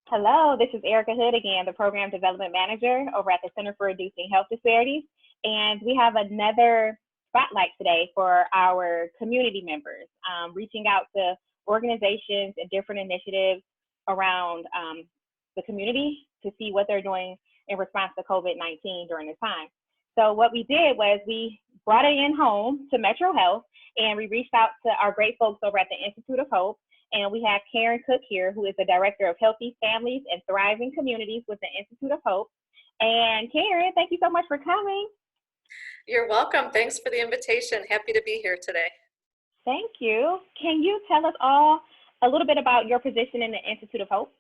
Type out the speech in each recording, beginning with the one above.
Hello, this is Erica Hood again, the Program Development Manager over at the Center for Reducing Health Disparities. And we have another spotlight today for our community members, reaching out to organizations and different initiatives around the community to see what they're doing in response to COVID-19 during this time. So what we did was we brought it in home to MetroHealth, and we reached out to our great folks over at the Institute of Hope. And we have Karen Cook here, who is the Director of Healthy Families and Thriving Communities with the Institute of Hope. And Karen, thank you so much for coming. You're welcome. Thanks for the invitation. Happy to be here today. Thank you. Can you tell us all a little bit about your position in the Institute of Hope?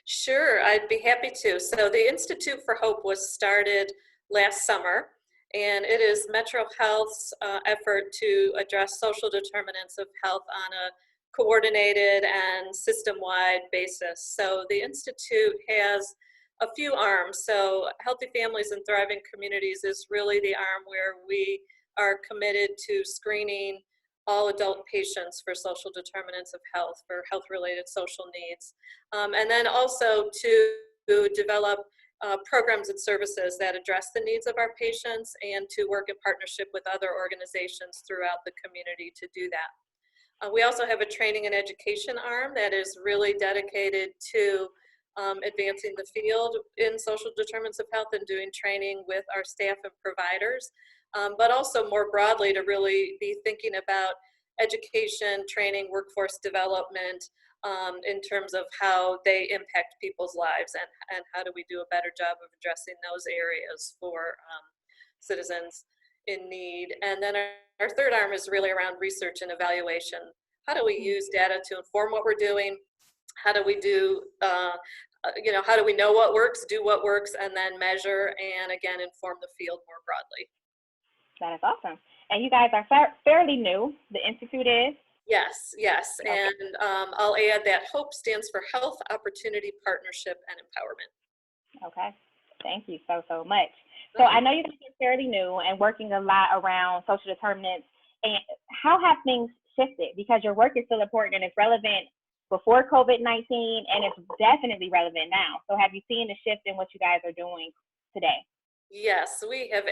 Sure, I'd be happy to. So the Institute for Hope was started last summer, and it is MetroHealth's effort to address social determinants of health on a coordinated and system-wide basis. So the Institute has a few arms. So Healthy Families and Thriving Communities is really the arm where we are committed to screening all adult patients for social determinants of health, for health-related social needs. And then also to develop programs and services that address the needs of our patients and to work in partnership with other organizations throughout the community to do that. We also have a training and education arm that is really dedicated to advancing the field in social determinants of health and doing training with our staff and providers, but also more broadly to really be thinking about education, training, workforce development in terms of how they impact people's lives and how do we do a better job of addressing those areas for citizens in need. And then our third arm is really around research and evaluation. How do we use data to inform what we're doing? How do we do, how do we know what works, do what works, and then measure and again inform the field more broadly? That is awesome. And you guys are fairly new, the Institute is? Yes. Okay. And I'll add that HOPE stands for Health, Opportunity, Partnership, and Empowerment. Okay. Thank you so much. So I know you guys are fairly new and working a lot around social determinants. And how have things shifted? Because your work is still important and it's relevant before COVID-19 and it's definitely relevant now. So have you seen a shift in what you guys are doing today? Yes, we have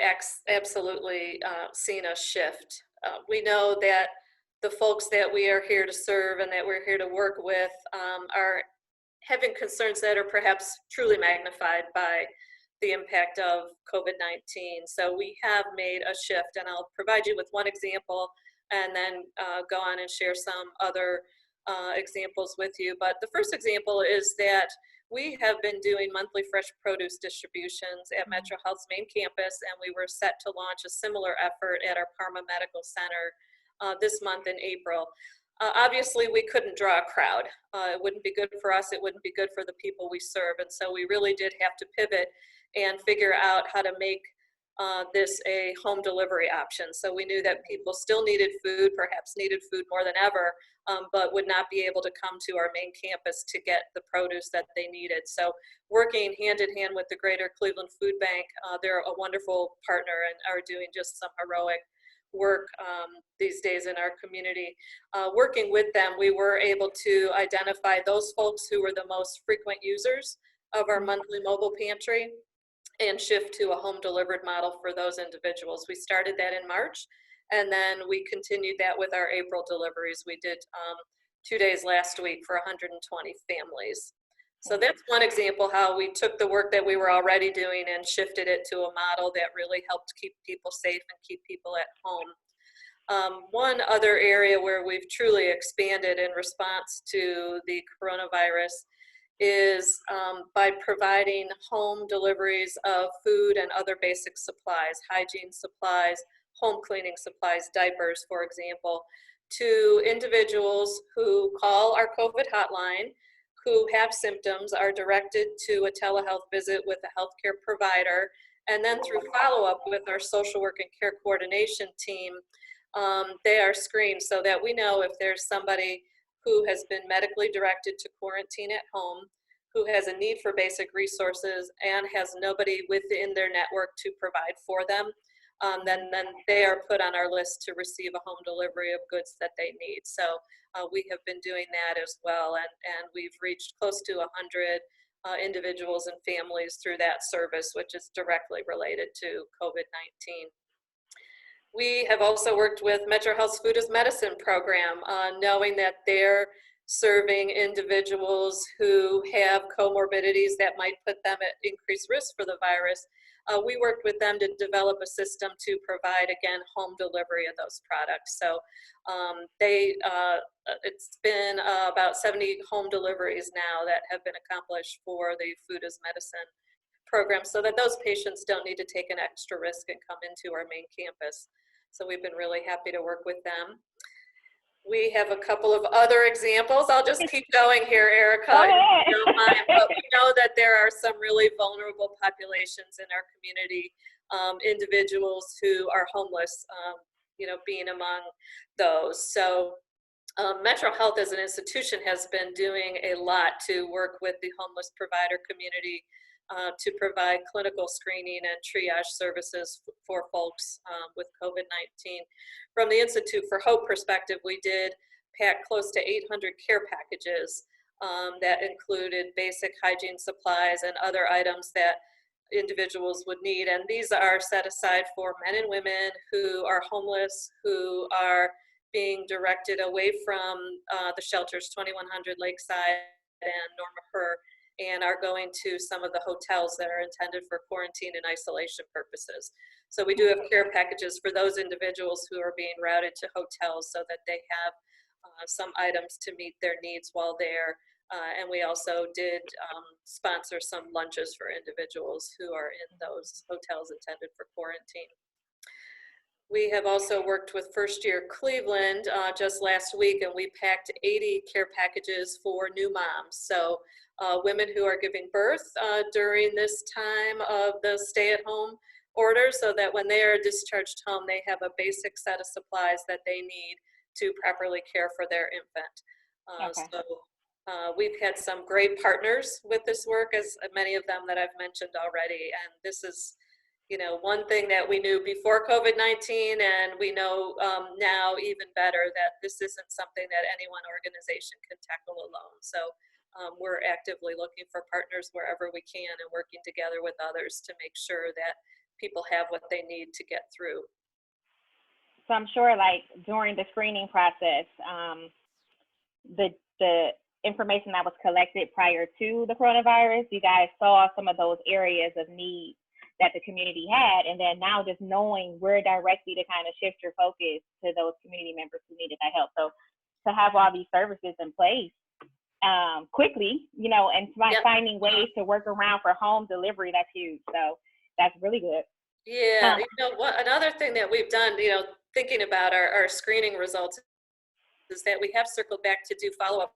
absolutely seen a shift. We know that the folks that we are here to serve and that we're here to work with are having concerns that are perhaps truly magnified by the impact of COVID-19. So we have made a shift, and I'll provide you with one example and then go on and share some other examples with you. But the first example is that we have been doing monthly fresh produce distributions at MetroHealth's main campus, and we were set to launch a similar effort at our Parma Medical Center this month in April. Obviously, we couldn't draw a crowd. It wouldn't be good for us. It wouldn't be good for the people we serve. And so we really did have to pivot and figure out how to make this a home delivery option. So we knew that people still needed food, perhaps needed food more than ever, but would not be able to come to our main campus to get the produce that they needed. So working hand in hand with the Greater Cleveland Food Bank, they're a wonderful partner and are doing just some heroic work these days in our community. Working with them, we were able to identify those folks who were the most frequent users of our monthly mobile pantry and shift to a home delivered model for those individuals. We started that in March, and then we continued that with our April deliveries. We did 2 days last week for 120 families. So that's one example how we took the work that we were already doing and shifted it to a model that really helped keep people safe and keep people at home. One other area where we've truly expanded in response to the coronavirus is by providing home deliveries of food and other basic supplies, hygiene supplies, home cleaning supplies, diapers, for example, to individuals who call our COVID hotline, who have symptoms, are directed to a telehealth visit with a healthcare provider, and then through follow-up with our social work and care coordination team, they are screened so that we know if there's somebody who has been medically directed to quarantine at home, who has a need for basic resources and has nobody within their network to provide for them. then they are put on our list to receive a home delivery of goods that they need. So we have been doing that as well, and we've reached close to 100 individuals and families through that service, which is directly related to COVID-19. We have also worked with MetroHealth's Food as Medicine program, knowing that they're serving individuals who have comorbidities that might put them at increased risk for the virus. We worked with them to develop a system to provide, again, home delivery of those products. So it's been about 70 home deliveries now that have been accomplished for the Food as Medicine program, so that those patients don't need to take an extra risk and come into our main campus. So we've been really happy to work with them. We have a couple of other examples. I'll just keep going here, Erica, if you don't mind. But we know that there are some really vulnerable populations in our community, individuals who are homeless, being among those. So MetroHealth as an institution has been doing a lot to work with the homeless provider community to provide clinical screening and triage services for folks with COVID-19. From the Institute for Hope perspective, we did pack close to 800 care packages that included basic hygiene supplies and other items that individuals would need. And these are set aside for men and women who are homeless, who are being directed away from the shelters, 2100 Lakeside and Norma Herr, and are going to some of the hotels that are intended for quarantine and isolation purposes. So we do have care packages for those individuals who are being routed to hotels so that they have some items to meet their needs while there. And we also did sponsor some lunches for individuals who are in those hotels intended for quarantine. We have also worked with First Year Cleveland just last week, and we packed 80 care packages for new moms. So women who are giving birth during this time of the stay-at-home order, so that when they are discharged home, they have a basic set of supplies that they need to properly care for their infant. So we've had some great partners with this work, as many of them that I've mentioned already, and this is one thing that we knew before COVID-19, and we know now even better, that this isn't something that any one organization can tackle alone. So we're actively looking for partners wherever we can and working together with others to make sure that people have what they need to get through. So I'm sure, like, during the screening process, the information that was collected prior to the coronavirus, you guys saw some of those areas of need that the community had, and then now just knowing where directly to kind of shift your focus to those community members who needed that help. So to have all these services in place quickly, and finding ways to work around for home delivery, that's huge. So that's really good. Yeah, another thing that we've done, thinking about our screening results, is that we have circled back to do follow-up.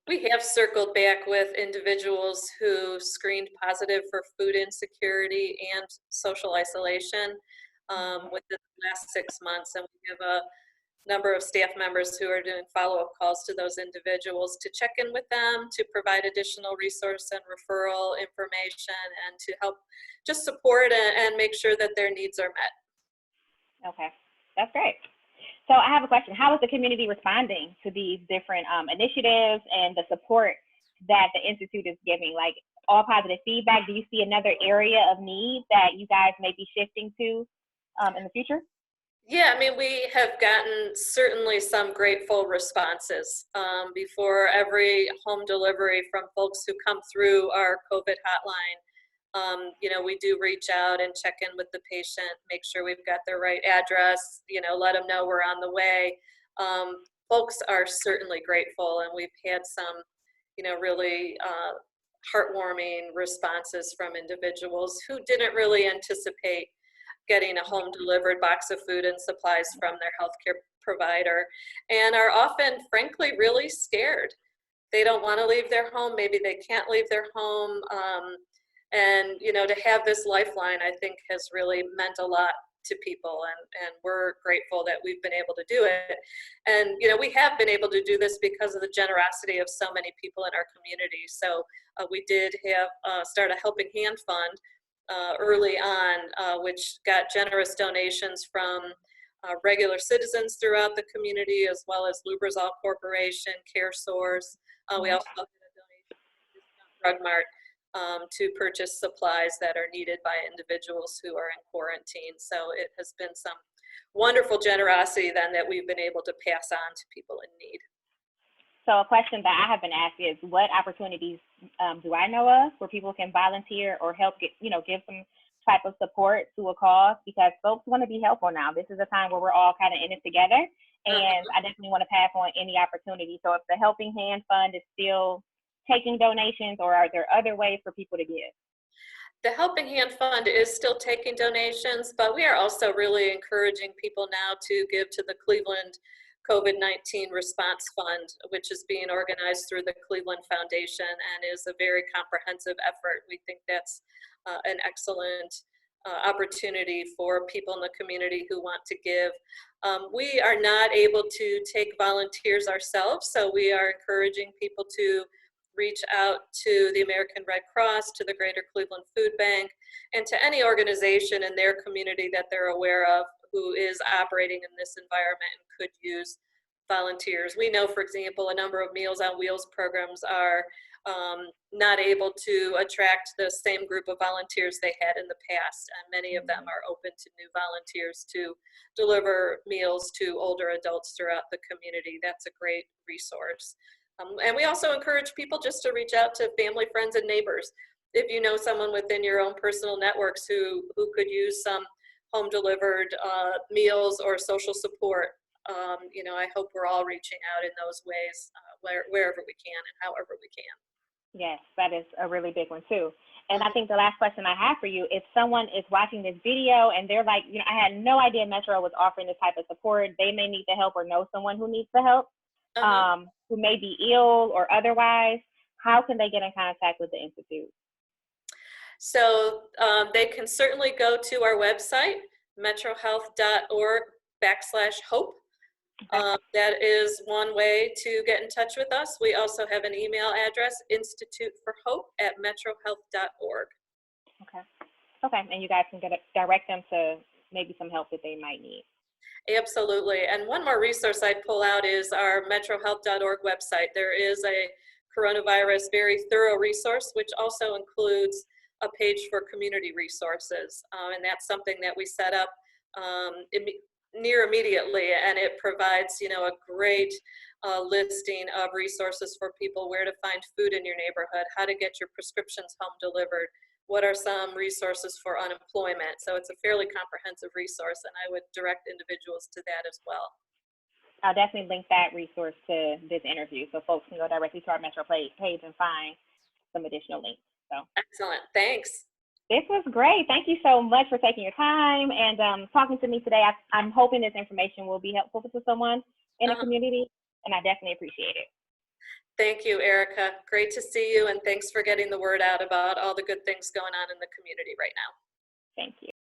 We have circled back with individuals who screened positive for food insecurity and social isolation within the last 6 months. And we have a number of staff members who are doing follow-up calls to those individuals to check in with them, to provide additional resource and referral information, and to help just support and make sure that their needs are met. Okay, that's great. So I have a question. How is the community responding to these different initiatives and the support that the Institute is giving? Like, all positive feedback? Do you see another area of need that you guys may be shifting to in the future? Yeah, we have gotten certainly some grateful responses before every home delivery from folks who come through our COVID hotline. We do reach out and check in with the patient, make sure we've got their right address, let them know we're on the way. Folks are certainly grateful, and we've had some, really heartwarming responses from individuals who didn't really anticipate getting a home delivered box of food and supplies from their healthcare provider, and are often, frankly, really scared. They don't want to leave their home. Maybe they can't leave their home. And, you know, to have this lifeline, I think has really meant a lot to people, and we're grateful that we've been able to do it. And, you know, we have been able to do this because of the generosity of so many people in our community. So we did have start a Helping Hand Fund early on, which got generous donations from regular citizens throughout the community, as well as Lubrizol Corporation, Care Source. We also did a donation from Discount Drug Mart to purchase supplies that are needed by individuals who are in quarantine. So it has been some wonderful generosity then that we've been able to pass on to people in need. So a question that I have been asked is, what opportunities do I know of where people can volunteer or help get, give some type of support to a cause? Because folks want to be helpful now. This is a time where we're all kind of in it together, and I definitely want to pass on any opportunity. So if the Helping Hand Fund is still taking donations, or are there other ways for people to give? The Helping Hand Fund is still taking donations, but we are also really encouraging people now to give to the Cleveland COVID-19 Response Fund, which is being organized through the Cleveland Foundation and is a very comprehensive effort. We think that's an excellent opportunity for people in the community who want to give. We are not able to take volunteers ourselves, so we are encouraging people to reach out to the American Red Cross, to the Greater Cleveland Food Bank, and to any organization in their community that they're aware of who is operating in this environment and could use volunteers. We know, for example, a number of Meals on Wheels programs are not able to attract the same group of volunteers they had in the past, and many of them are open to new volunteers to deliver meals to older adults throughout the community. That's a great resource. And we also encourage people just to reach out to family, friends, and neighbors. If you know someone within your own personal networks who could use some home delivered meals or social support, I hope we're all reaching out in those ways wherever we can and however we can. Yes, that is a really big one too. And I think the last question I have for you, if someone is watching this video and they're like, I had no idea Metro was offering this type of support, they may need the help or know someone who needs the help, who may be ill or otherwise, how can they get in contact with the Institute? So they can certainly go to our website, metrohealth.org/hope. That is one way to get in touch with us. We also have an email address, instituteforhope@metrohealth.org. Okay, and you guys can direct them to maybe some help that they might need. Absolutely. And one more resource I'd pull out is our metrohealth.org website. There is a coronavirus very thorough resource, which also includes a page for community resources. And that's something that we set up near immediately, and it provides a great listing of resources for people: where to find food in your neighborhood, how to get your prescriptions home delivered, what are some resources for unemployment. So it's a fairly comprehensive resource, and I would direct individuals to that as well. I'll definitely link that resource to this interview so folks can go directly to our Metro page and find some additional links. So excellent, thanks. This was great. Thank you so much for taking your time and talking to me today. I'm hoping this information will be helpful to someone in the community, and I definitely appreciate it. Thank you, Erica. Great to see you, and thanks for getting the word out about all the good things going on in the community right now. Thank you.